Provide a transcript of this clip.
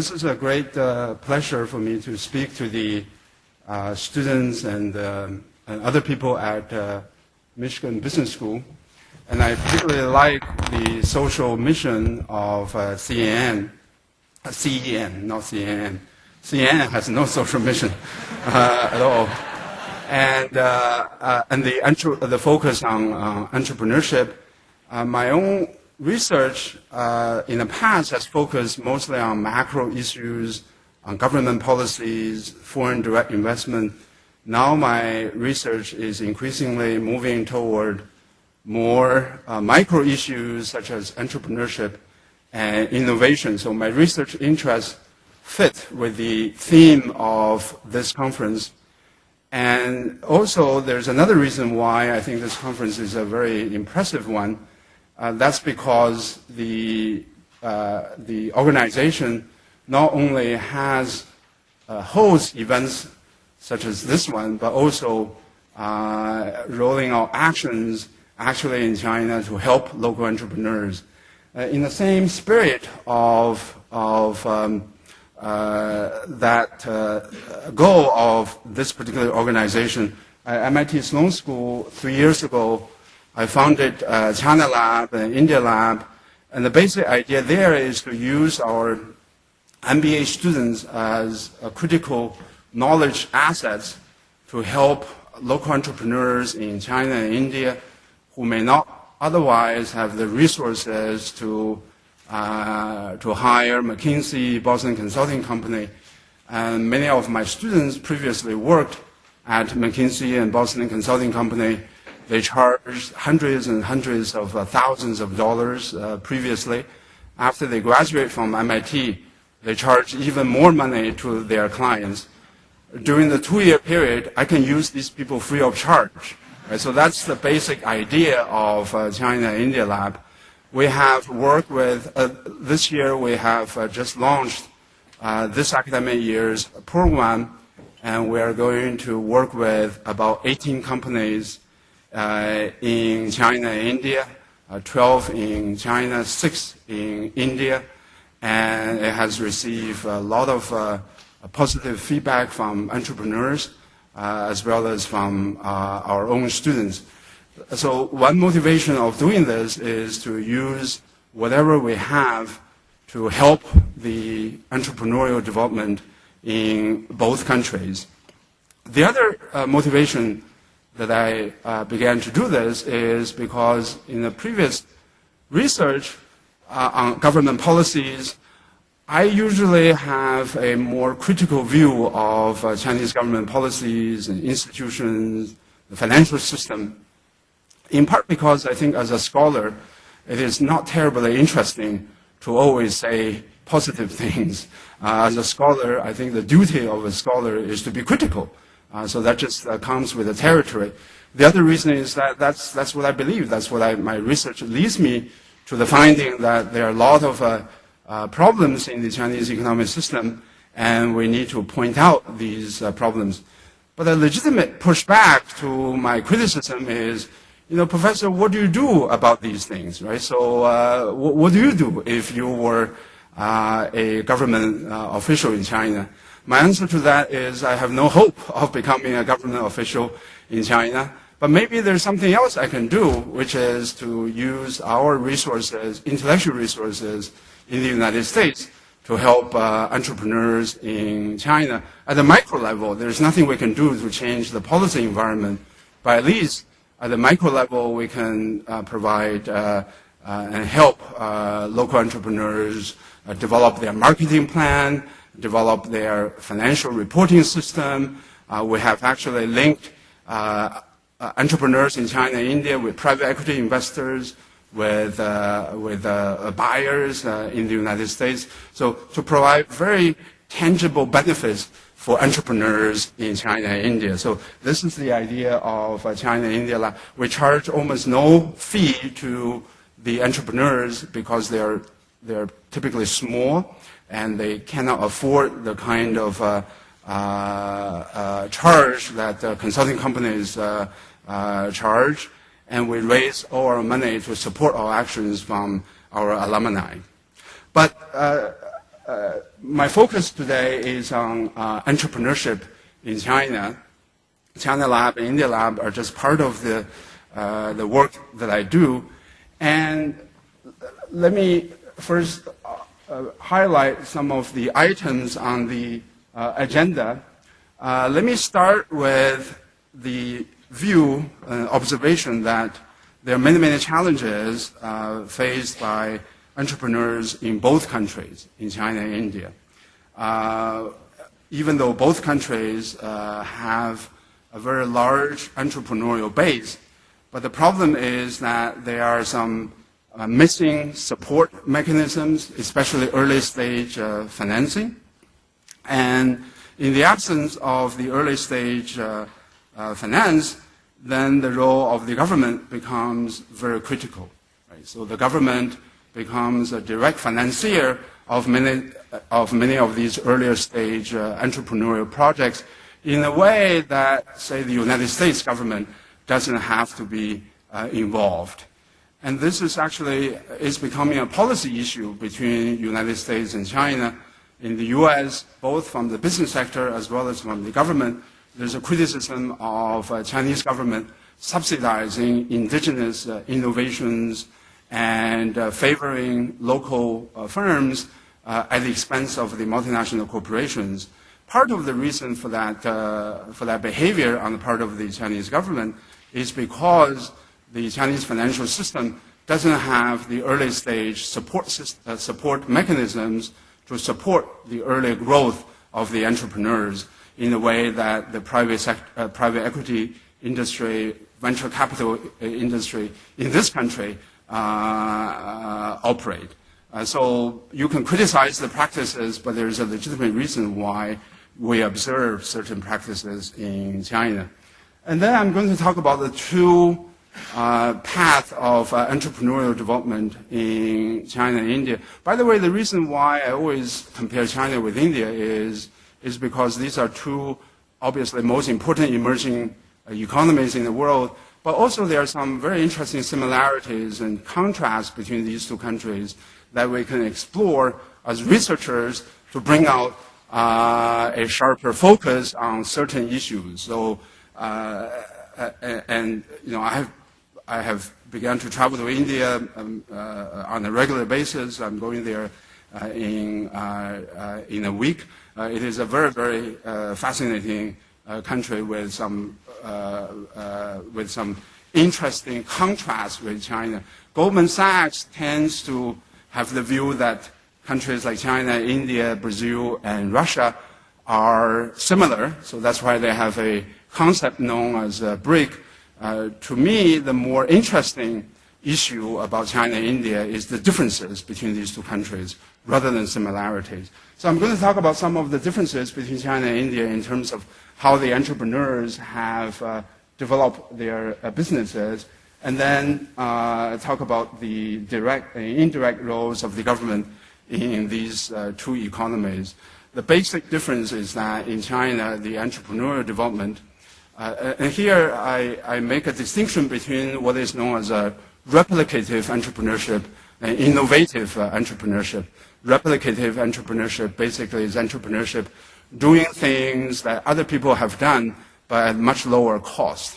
this is a great pleasure for me to speak to the students and other people at Michigan Business School. And I particularly like the social mission of CEN, not CNN. CEN has no social mission at all. And the focus on entrepreneurship. My own research in the past has focused mostly on macro issues, on government policies, foreign direct investment. Now my research is increasingly moving toward more micro issues such as entrepreneurship and innovation. So my research interests fit with the theme of this conference. And also there's another reason why I think this conference is a very impressive one. That's because the organization not only holds events such as this one, but also rolling out actions actually in China to help local entrepreneurs. In the same spirit of that goal of this particular organization, at MIT Sloan School 3 years ago, I founded China Lab and India Lab, and the basic idea there is to use our MBA students as critical knowledge assets to help local entrepreneurs in China and India who may not otherwise have the resources to hire McKinsey, Boston Consulting Company. And many of my students previously worked at McKinsey and Boston Consulting Company. They charged hundreds and hundreds of thousands of dollars previously. After they graduate from MIT, they charge even more money to their clients. During the 2-year period, I can use these people free of charge. Right? So that's the basic idea of China India Lab. We have worked with, this year we have just launched this academic year's program, and we are going to work with about 18 companies in China and India, 12 in China, 6 in India, and it has received a lot of positive feedback from entrepreneurs as well as from our own students. So one motivation of doing this is to use whatever we have to help the entrepreneurial development in both countries. The other motivation that I began to do this is because in the previous research on government policies, I usually have a more critical view of Chinese government policies and institutions, the financial system, in part because I think as a scholar, it is not terribly interesting to always say positive things. As a scholar, I think the duty of a scholar is to be critical. So that just comes with the territory. The other reason is that that's what I believe. That's what my research leads me to the finding that there are a lot of problems in the Chinese economic system, and we need to point out these problems. But a legitimate pushback to my criticism is, Professor, what do you do about these things, right? So what do you do if you were a government official in China? My answer to that is I have no hope of becoming a government official in China, but maybe there's something else I can do, which is to use our resources, intellectual resources in the United States to help entrepreneurs in China. At the micro level, there's nothing we can do to change the policy environment, but at least at the micro level, we can provide and help local entrepreneurs develop their marketing plan, develop their financial reporting system. We have actually linked entrepreneurs in China and India with private equity investors, with buyers in the United States. So to provide very tangible benefits for entrepreneurs in China and India. So this is the idea of China and India Lab. We charge almost no fee to the entrepreneurs because they're typically small and they cannot afford the kind of charge that consulting companies charge. And we raise all our money to support our actions from our alumni. But my focus today is on entrepreneurship in China. China Lab and India Lab are just part of the work that I do. And let me first highlight some of the items on the agenda. Let me start with the view and observation that there are many, many challenges faced by entrepreneurs in both countries, in China and India. Even though both countries have a very large entrepreneurial base, but the problem is that there are some missing support mechanisms, especially early stage financing. And in the absence of the early stage finance, then the role of the government becomes very critical. Right? So the government becomes a direct financier of many of these earlier stage entrepreneurial projects in a way that, say, the United States government doesn't have to be involved. And this is becoming a policy issue between United States and China. In the U.S., both from the business sector as well as from the government, there's a criticism of Chinese government subsidizing indigenous innovations and favoring local firms at the expense of the multinational corporations. Part of the reason for that behavior on the part of the Chinese government is because the Chinese financial system doesn't have the early stage support mechanisms to support the early growth of the entrepreneurs in a way that the private equity industry, venture capital industry in this country operate. So you can criticize the practices, but there is a legitimate reason why we observe certain practices in China. And then I'm going to talk about the two paths of entrepreneurial development in China and India. By the way, the reason why I always compare China with India is because these are two, obviously, most important emerging economies in the world, but also there are some very interesting similarities and contrasts between these two countries that we can explore as researchers to bring out a sharper focus on certain issues. So, and you know, I have begun to travel to India on a regular basis. I'm going there in a week. It is a very, very fascinating country with some interesting contrasts with China. Goldman Sachs tends to have the view that countries like China, India, Brazil, and Russia are similar. So that's why they have a concept known as BRIC. To me, the more interesting issue about China and India is the differences between these two countries rather than similarities. So I'm going to talk about some of the differences between China and India in terms of how the entrepreneurs have developed their businesses, and then talk about the direct and indirect roles of the government in these two economies. The basic difference is that in China, the entrepreneurial development, and here I make a distinction between what is known as a replicative entrepreneurship and innovative entrepreneurship. Replicative entrepreneurship basically is entrepreneurship doing things that other people have done but at much lower cost.